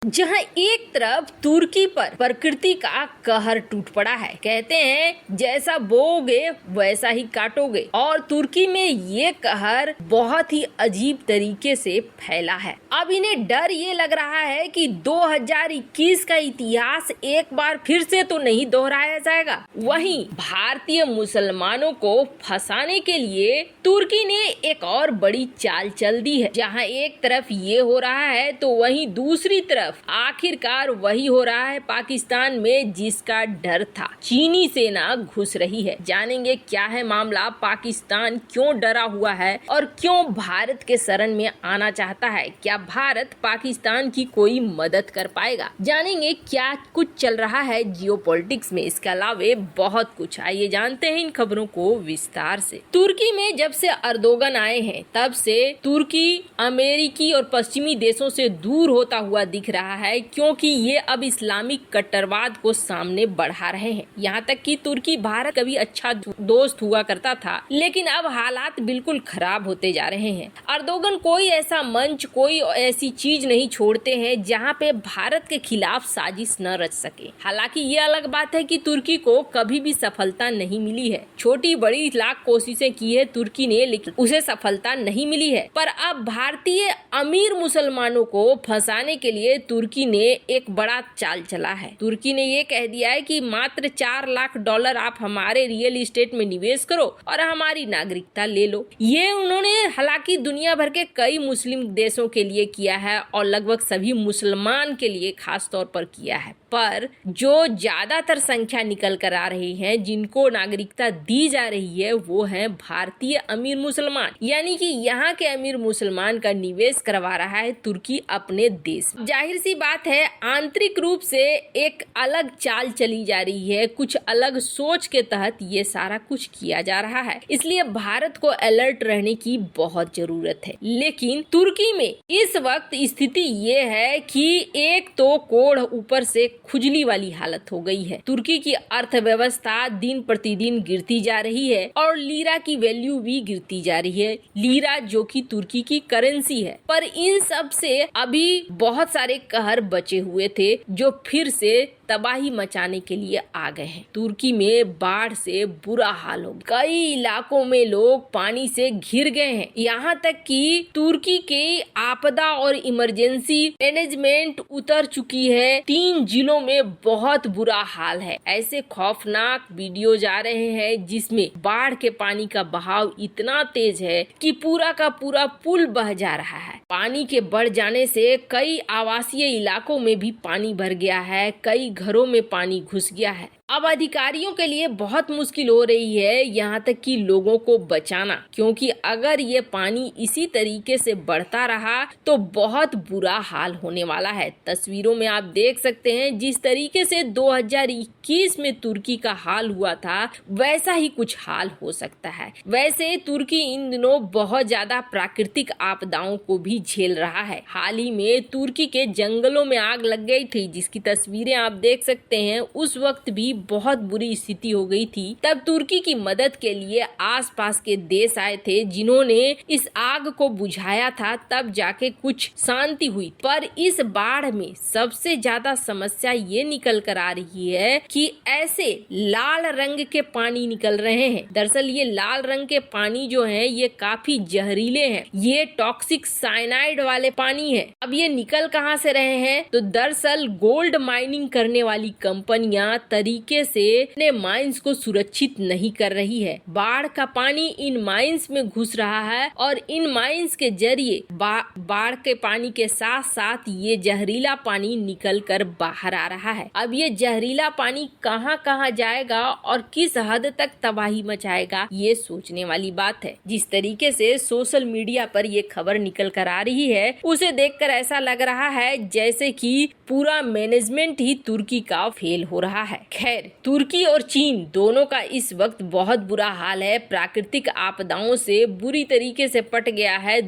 जहां एक तरफ तुर्की पर प्रकृति का कहर टूट पड़ा है। कहते हैं जैसा बोओगे वैसा ही काटोगे, और तुर्की में ये कहर बहुत ही अजीब तरीके से फैला है। अब इन्हें डर ये लग रहा है कि 2021 का इतिहास एक बार फिर से तो नहीं दोहराया जाएगा। वहीं भारतीय मुसलमानों को फंसाने के लिए तुर्की ने एक और बड़ी चाल चल दी है। जहां एक तरफ ये हो रहा है तो वहीं दूसरी तरफ आखिरकार वही हो रहा है पाकिस्तान में जिसका डर था। चीनी सेना घुस रही है। जानेंगे क्या है मामला, पाकिस्तान क्यों डरा हुआ है और क्यों भारत के शरण में आना चाहता है। क्या भारत पाकिस्तान की कोई मदद कर पाएगा। जानेंगे क्या कुछ चल रहा है जियोपॉलिटिक्स में। इसके अलावे बहुत कुछ, आइए जानते हैं इन खबरों को विस्तार से। तुर्की में जब से अर्दोगन आए हैं तब से तुर्की अमेरिकी और पश्चिमी देशों से दूर होता हुआ दिख रहा है, क्योंकि ये अब इस्लामिक कट्टरवाद को सामने बढ़ा रहे हैं। यहाँ तक कि तुर्की भारत कभी अच्छा दोस्त हुआ करता था, लेकिन अब हालात बिल्कुल खराब होते जा रहे हैं। अर्दोगन कोई ऐसा मंच, कोई ऐसी चीज नहीं छोड़ते हैं जहाँ पे भारत के खिलाफ साजिश न रच सके। हालांकि ये अलग बात है कि तुर्की को कभी भी सफलता नहीं मिली है। छोटी बड़ी लाख कोशिशें की है तुर्की ने, लेकिन उसे सफलता नहीं मिली है। पर अब भारतीय अमीर मुसलमानों को फंसाने के लिए तुर्की ने एक बड़ा चाल चला है। तुर्की ने ये कह दिया है कि मात्र $4 लाख आप हमारे रियल एस्टेट में निवेश करो और हमारी नागरिकता ले लो। ये उन्होंने हालांकि दुनिया भर के कई मुस्लिम देशों के लिए किया है और लगभग सभी मुसलमान के लिए खास तौर पर किया है। पर जो ज्यादातर संख्या निकल कर आ रही है, जिनको नागरिकता दी जा रही है, वो है भारतीय अमीर मुसलमान। यानी कि यहाँ के अमीर मुसलमान का निवेश करवा रहा है तुर्की अपने देश में। जाहिर सी बात है आंतरिक रूप से एक अलग चाल चली जा रही है, कुछ अलग सोच के तहत ये सारा कुछ किया जा रहा है। इसलिए भारत को अलर्ट रहने की बहुत जरूरत है। लेकिन तुर्की में इस वक्त स्थिति ये है कि एक तो कोढ़ ऊपर से खुजली वाली हालत हो गई है। तुर्की की अर्थव्यवस्था दिन प्रतिदिन गिरती जा रही है और लीरा की वैल्यू भी गिरती जा रही है। लीरा जो कि तुर्की की करेंसी है। पर इन सब से अभी बहुत सारे कहर बचे हुए थे जो फिर से तबाही मचाने के लिए आ गए हैं। तुर्की में बाढ़ से बुरा हाल हो, कई इलाकों में लोग पानी से घिर गए हैं। यहाँ तक कि तुर्की के आपदा और इमरजेंसी मैनेजमेंट उतर चुकी है। 3 जिलों में बहुत बुरा हाल है। ऐसे खौफनाक वीडियो जा रहे हैं जिसमें बाढ़ के पानी का बहाव इतना तेज है कि पूरा का पूरा पुल बह जा रहा है। पानी के बढ़ जाने से कई आवासीय इलाकों में भी पानी भर गया है, कई घरों में पानी घुस गया है। अब अधिकारियों के लिए बहुत मुश्किल हो रही है यहाँ तक कि लोगों को बचाना, क्योंकि अगर ये पानी इसी तरीके से बढ़ता रहा तो बहुत बुरा हाल होने वाला है। तस्वीरों में आप देख सकते हैं जिस तरीके से 2021 में तुर्की का हाल हुआ था वैसा ही कुछ हाल हो सकता है। वैसे तुर्की इन दिनों बहुत ज्यादा प्राकृतिक आपदाओं को भी झेल रहा है। हाल ही में तुर्की के जंगलों में आग लग गई थी, जिसकी तस्वीरें आप देख सकते हैं। उस वक्त भी बहुत बुरी स्थिति हो गई थी। तब तुर्की की मदद के लिए आसपास के देश आए थे जिन्होंने इस आग को बुझाया था, तब जाके कुछ शांति हुई। पर इस बाढ़ में सबसे ज्यादा समस्या ये निकल कर आ रही है कि ऐसे लाल रंग के पानी निकल रहे हैं। दरअसल ये लाल रंग के पानी जो है ये काफी जहरीले हैं। ये टॉक्सिक साइनाइड वाले पानी है। अब ये निकल कहाँ से रहे हैं, तो दरअसल गोल्ड माइनिंग करने वाली कंपनियां तरीके से अपने माइंस को सुरक्षित नहीं कर रही है। बाढ़ का पानी इन माइंस में घुस रहा है और इन माइंस के जरिए बाढ़ के पानी के साथ साथ ये जहरीला पानी निकल कर बाहर आ रहा है। अब ये जहरीला पानी कहाँ कहाँ जाएगा और किस हद तक तबाही मचाएगा, ये सोचने वाली बात है। जिस तरीके से सोशल मीडिया पर ये खबर निकल कर आ रही है उसे देखकर ऐसा लग रहा है जैसे कि पूरा मैनेजमेंट ही तुर्की का फेल हो रहा है। खैर खैर, तुर्की और चीन दोनों का इस वक्त बहुत बुरा हाल है। प्राकृतिक आपदाओं से बुरी तरीके से पट गया है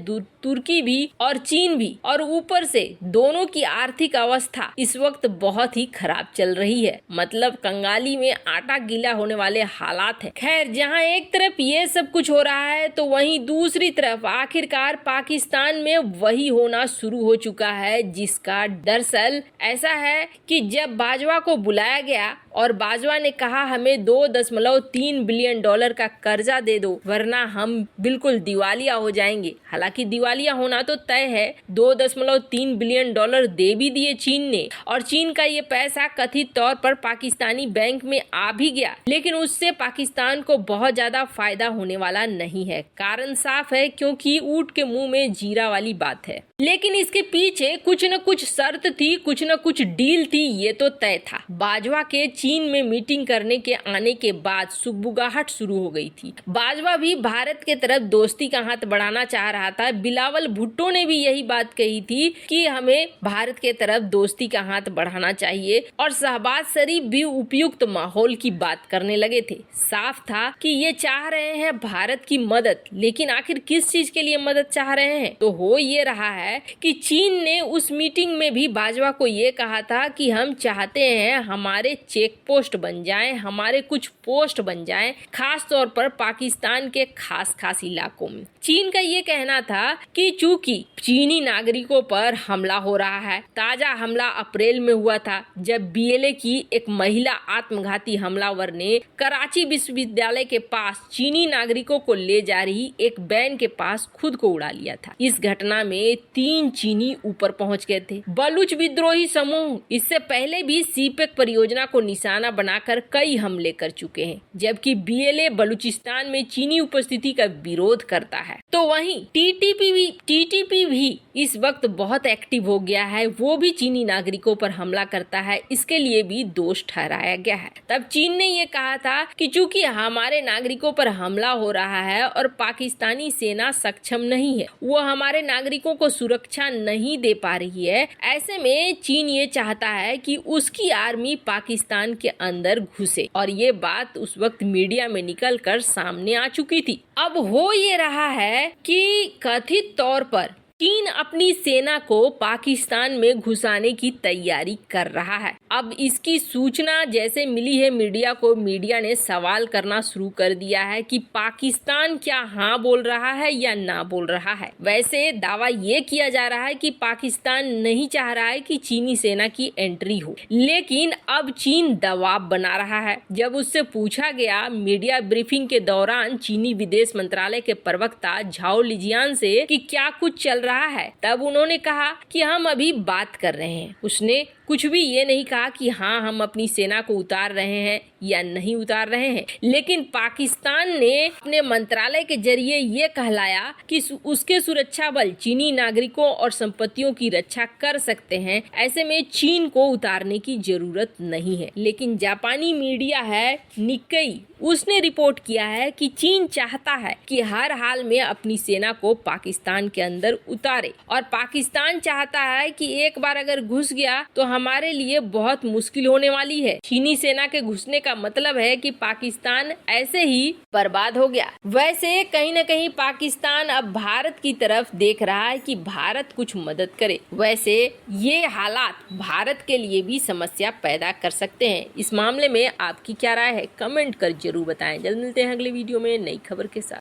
तुर्की भी और चीन भी, और ऊपर से दोनों की आर्थिक अवस्था इस वक्त बहुत ही खराब चल रही है। मतलब कंगाली में आटा गीला होने वाले हालात है। खैर, जहां एक तरफ ये सब कुछ हो रहा है तो वहीं दूसरी तरफ आखिरकार पाकिस्तान में वही होना शुरू हो चुका है जिसका दरअसल ऐसा है कि जब बाजवा को बुलाया गया और बाजवा ने कहा हमें $2.3 बिलियन का कर्जा दे दो वरना हम बिल्कुल दिवालिया हो जाएंगे। हालांकि दिवालिया होना तो तय है। $2.3 बिलियन दे भी दिए चीन ने, और चीन का ये पैसा कथित तौर पर पाकिस्तानी बैंक में आ भी गया, लेकिन उससे पाकिस्तान को बहुत ज्यादा फायदा होने वाला नहीं है। कारण साफ है, क्योंकि ऊंट के मुंह में जीरा वाली बात है। लेकिन इसके पीछे कुछ न कुछ शर्त थी, कुछ न कुछ डील थी, ये तो तय था। बाजवा के चीन में मीटिंग करने के आने के बाद सुगबुगाहट शुरू हो गई थी। बाजवा भी भारत के तरफ दोस्ती का हाथ बढ़ाना चाह रहा था। बिलावल भुट्टो ने भी यही बात कही थी कि हमें भारत के तरफ दोस्ती का हाथ बढ़ाना चाहिए, और शहबाज शरीफ भी उपयुक्त माहौल की बात करने लगे थे। साफ था कि ये चाह रहे हैं भारत की मदद, लेकिन आखिर किस चीज के लिए मदद चाह रहे हैं? तो हो ये रहा है कि चीन ने उस मीटिंग में भी बाजवा को ये कहा था कि हम चाहते हैं हमारे चेक पोस्ट बन जाएं, हमारे कुछ पोस्ट बन जाएं, खास तौर पर पाकिस्तान के खास इलाकों में। चीन का ये कहना था कि चूंकि चीनी नागरिकों पर हमला हो रहा है, ताजा हमला अप्रैल में हुआ था जब बीएलए की एक महिला आत्मघाती हमलावर ने कराची विश्वविद्यालय के पास चीनी नागरिकों को ले जा रही एक वैन के पास खुद को उड़ा लिया था। इस घटना में 3 चीनी ऊपर पहुंच गए थे। बलूच विद्रोही समूह इससे पहले भी सीपेक परियोजना को निशाना बनाकर कई हमले कर चुके हैं, जबकि बीएलए बलूचिस्तान में चीनी उपस्थिति का विरोध करता है। तो वहीं टीटीपी भी इस वक्त बहुत एक्टिव हो गया है। वो भी चीनी नागरिकों पर हमला करता है, इसके लिए भी दोष ठहराया गया है। तब चीन ने ये कहा था कि चूंकि हमारे नागरिकों पर हमला हो रहा है और पाकिस्तानी सेना सक्षम नहीं है, वो हमारे नागरिकों को सुरक्षा नहीं दे पा रही है, ऐसे में चीन ये चाहता है कि उसकी आर्मी पाकिस्तान के अंदर घुसे, और ये बात उस वक्त मीडिया में निकलकर सामने आ चुकी थी। अब हो ये रहा है कि कथित तौर पर चीन अपनी सेना को पाकिस्तान में घुसाने की तैयारी कर रहा है। अब इसकी सूचना जैसे मिली है मीडिया को, मीडिया ने सवाल करना शुरू कर दिया है कि पाकिस्तान क्या हाँ बोल रहा है या ना बोल रहा है। वैसे दावा ये किया जा रहा है कि पाकिस्तान नहीं चाह रहा है कि चीनी सेना की एंट्री हो, लेकिन अब चीन दबाव बना रहा है। जब उससे पूछा गया मीडिया ब्रीफिंग के दौरान चीनी विदेश मंत्रालय के प्रवक्ता झाओ लिजियान से कि क्या कुछ चल रहा है, तब उन्होंने कहा कि हम अभी बात कर रहे हैं। उसने कुछ भी ये नहीं कहा कि हाँ हम अपनी सेना को उतार रहे हैं या नहीं उतार रहे हैं, लेकिन पाकिस्तान ने अपने मंत्रालय के जरिए ये कहलाया कि उसके सुरक्षा बल चीनी नागरिकों और संपत्तियों की रक्षा कर सकते हैं, ऐसे में चीन को उतारने की जरूरत नहीं है। लेकिन जापानी मीडिया है निक्केई, उसने रिपोर्ट किया है कि चीन चाहता है कि हर हाल में अपनी सेना को पाकिस्तान के अंदर उतारे, और पाकिस्तान चाहता है कि एक बार अगर घुस गया तो हमारे लिए बहुत मुश्किल होने वाली है। चीनी सेना के घुसने का मतलब है कि पाकिस्तान ऐसे ही बर्बाद हो गया। वैसे कहीं न कहीं पाकिस्तान अब भारत की तरफ देख रहा है कि भारत कुछ मदद करे। वैसे ये हालात भारत के लिए भी समस्या पैदा कर सकते हैं। इस मामले में आपकी क्या राय है, कमेंट कर जरूर बताएं। जल्द मिलते हैं अगले वीडियो में नई खबर के साथ।